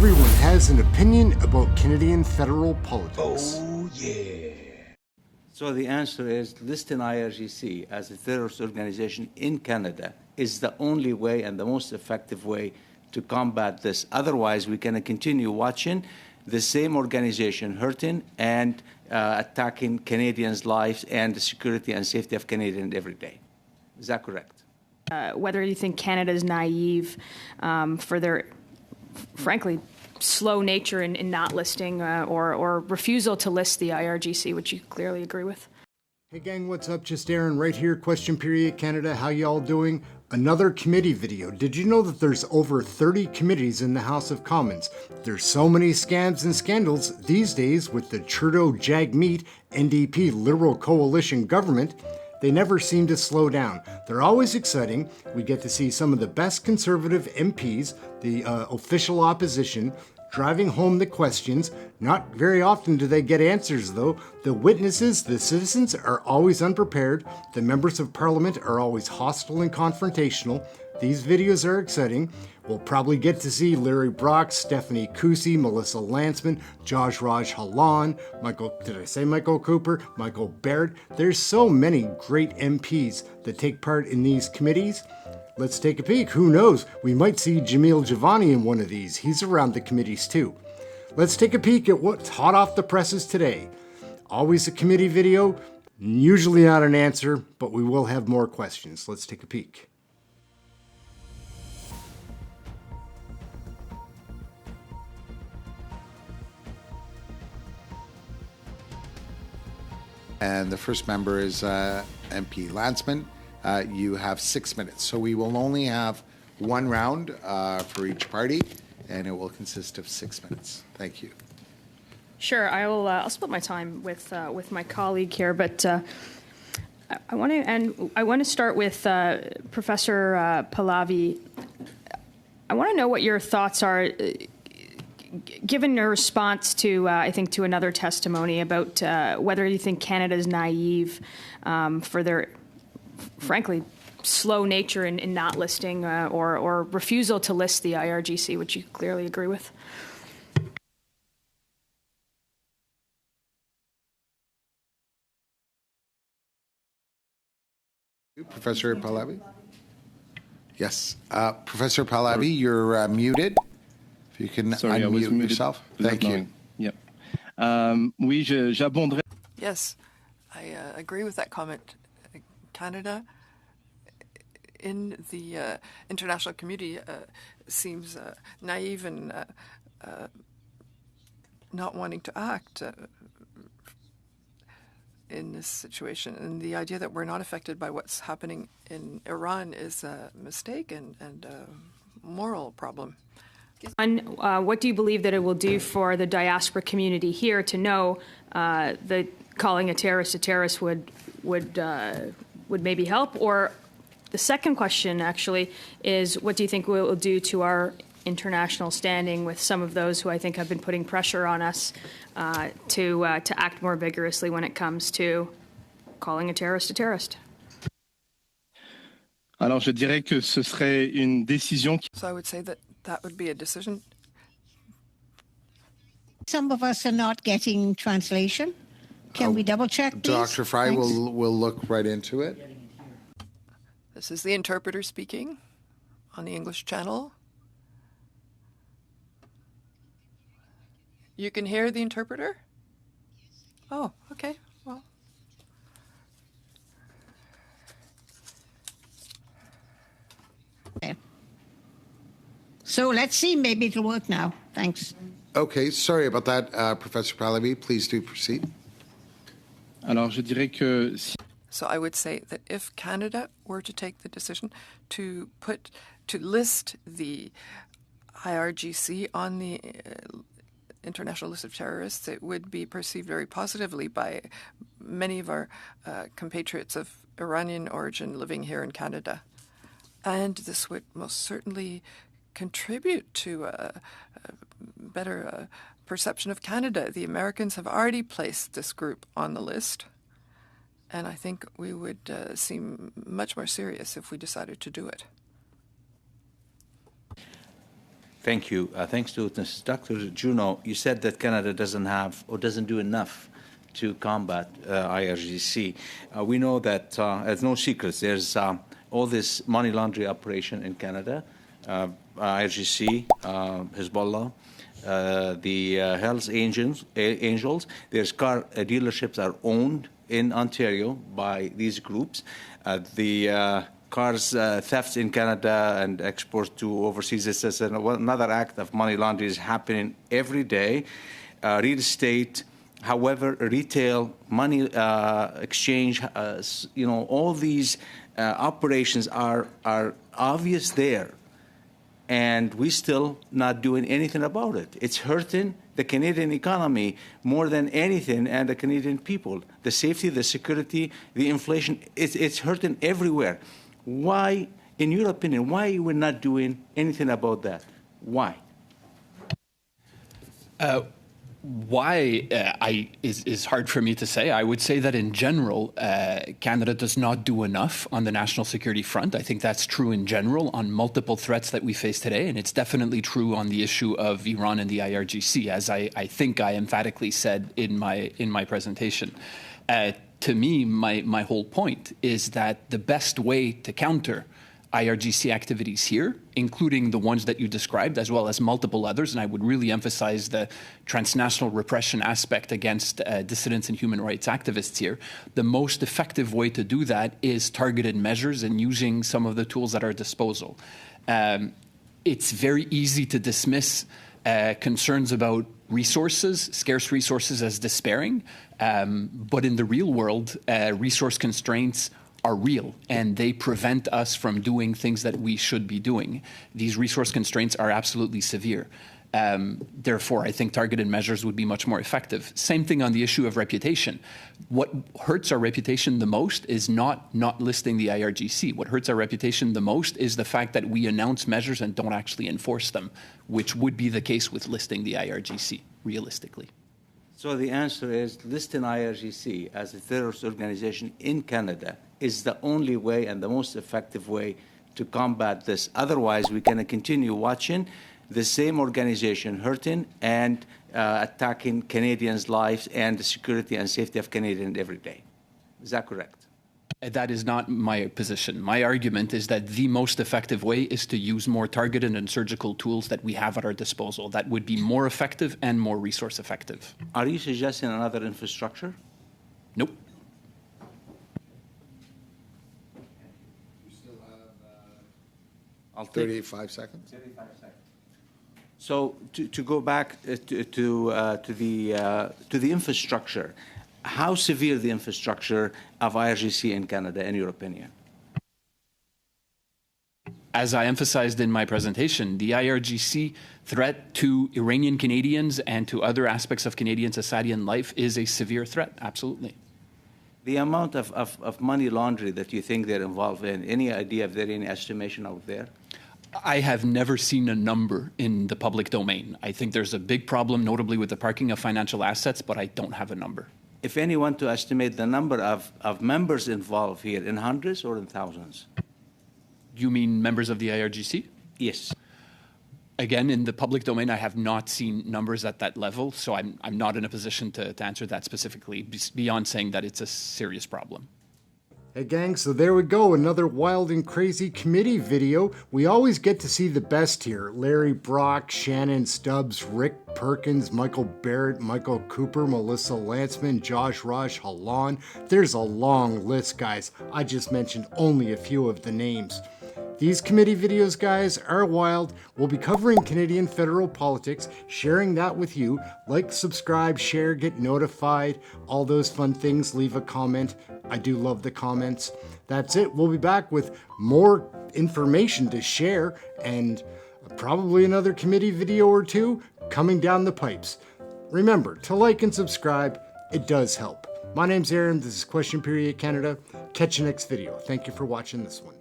Everyone has an opinion about Canadian federal politics. Oh, yeah. So the answer is listing IRGC as a terrorist organization in Canada is the only way and the most effective way to combat this. Otherwise, we're going to continue watching the same organization hurting and attacking Canadians' lives and the security and safety of Canadians every day. Is that correct? Whether you think Canada is naive for their, frankly, slow nature in not listing or refusal to list the IRGC, which you clearly agree with. Hey gang, what's up? Just Aaron right here, Question Period Canada. How y'all doing? Another committee video. Did you know that there's over 30 committees in the House of Commons? There's so many scams and scandals these days with the Trudeau Jagmeet NDP Liberal Coalition government. They never seem to slow down. They're always exciting. We get to see some of the best Conservative MPs, the official opposition, driving home the questions. Not very often do they get answers though. The witnesses, the citizens, are always unprepared. The members of Parliament are always hostile and confrontational. These videos are exciting. We'll probably get to see Larry Brock, Stephanie Kusi, Melissa Lantsman, Josh Raj Halan, Michael Cooper, Michael Baird. There's so many great MPs that take part in these committees. Let's take a peek. Who knows? We might see Jamil Javani in one of these. He's around the committees too. Let's take a peek at what's hot off the presses today. Always a committee video, usually not an answer, but we will have more questions. Let's take a peek. And the first member is MP LANTSMAN. You have 6 minutes. So we will only have one round for each party, and it will consist of 6 minutes. Thank you. Sure, I'll split my time with my colleague here, but I want to start with Professor Pahlavi. I want to know what your thoughts are, given your response to I think to another testimony about whether you think Canada is naive for their, frankly, slow nature in not listing or refusal to list the IRGC, which you clearly agree with. Professor Pahlavi? Yes. Professor Pahlavi, you're muted. If you can unmute yourself. Thank you. Yep. Oui, j'abonderai. Yes, I agree with that comment. Canada in the international community seems naive and not wanting to act in this situation. And the idea that we're not affected by what's happening in Iran is a mistake and a moral problem. And what do you believe that it will do for the diaspora community here to know that calling a terrorist would maybe help? Or the second question, actually, is what do you think it will do to our international standing with some of those who I think have been putting pressure on us to act more vigorously when it comes to calling a terrorist? Alors, je dirais que ce serait une décision qui... So I would say that would be a decision. Some of us are not getting translation. Can we double check, please? Dr. Fry will look right into it. This is the interpreter speaking on the English channel. You can hear the interpreter? Oh, okay. Well. Okay. So let's see, maybe it'll work now. Thanks. Okay, sorry about that, Professor Pahlavi. Please do proceed. Alors, je dirais que... So I would say that if Canada were to take the decision to list the IRGC on the international list of terrorists, it would be perceived very positively by many of our compatriots of Iranian origin living here in Canada. And this would most certainly contribute to a better perception of Canada. The Americans have already placed this group on the list, and I think we would seem much more serious if we decided to do it. Thank you. Thanks to witnesses. Dr. Juno, you said that Canada doesn't have or doesn't do enough to combat IRGC. We know that, it's no secret, there's all this money laundering operation in Canada, IRGC, Hezbollah, the Hells Angels, there's car dealerships are owned in Ontario by these groups. The cars theft in Canada and export to overseas, this is another act of money laundering is happening every day. Real estate, however, retail, money exchange, all these operations are obvious there. And we still not doing anything about it. It's hurting the Canadian economy more than anything and the Canadian people. The safety, the security, the inflation, it's hurting everywhere. Why, in your opinion, why we're not doing anything about that? Why? Why is hard for me to say. I would say that in general, Canada does not do enough on the national security front. I think that's true in general on multiple threats that we face today, and it's definitely true on the issue of Iran and the IRGC, as I think I emphatically said in my presentation. To me, my whole point is that the best way to counter IRGC activities here, including the ones that you described, as well as multiple others, and I would really emphasize the transnational repression aspect against dissidents and human rights activists here. The most effective way to do that is targeted measures and using some of the tools at our disposal. It's very easy to dismiss concerns about resources, scarce resources, as despairing, but in the real world, resource constraints are real, and they prevent us from doing things that we should be doing. These resource constraints are absolutely severe. Therefore, I think targeted measures would be much more effective. Same thing on the issue of reputation. What hurts our reputation the most is not listing the IRGC. What hurts our reputation the most is the fact that we announce measures and don't actually enforce them, which would be the case with listing the IRGC, realistically. So the answer is listing IRGC as a terrorist organization in Canada is the only way and the most effective way to combat this. Otherwise, we're going to continue watching the same organization hurting and attacking Canadians' lives and the security and safety of Canadians every day. Is that correct? That is not my position. My argument is that the most effective way is to use more targeted and surgical tools that we have at our disposal. That would be more effective and more resource effective. Are you suggesting another infrastructure? Nope. You still have 35 seconds. 35 seconds. So to go back to the infrastructure, how severe the infrastructure of IRGC in Canada, in your opinion? As I emphasized in my presentation, the IRGC threat to Iranian Canadians and to other aspects of Canadian society and life is a severe threat, absolutely. The amount of money laundering that you think they're involved in, any idea if there any estimation out there? I have never seen a number in the public domain. I think there's a big problem, notably with the parking of financial assets, but I don't have a number. If anyone to estimate the number of members involved here, in hundreds or in thousands? You mean members of the IRGC? Yes. Again, in the public domain, I have not seen numbers at that level, so I'm not in a position to answer that specifically, beyond saying that it's a serious problem. Hey gang, so there we go, another wild and crazy committee video. We always get to see the best here. Larry Brock, Shannon Stubbs, Rick Perkins, Michael Barrett, Michael Cooper, Melissa Lantsman, Josh Raj, Halan. There's a long list, guys. I just mentioned only a few of the names. These committee videos, guys, are wild. We'll be covering Canadian federal politics, sharing that with you. Like, subscribe, share, get notified, all those fun things. Leave a comment. I do love the comments. That's it. We'll be back with more information to share and probably another committee video or two coming down the pipes. Remember to like and subscribe. It does help. My name's Aaron. This is Question Period Canada. Catch you next video. Thank you for watching this one.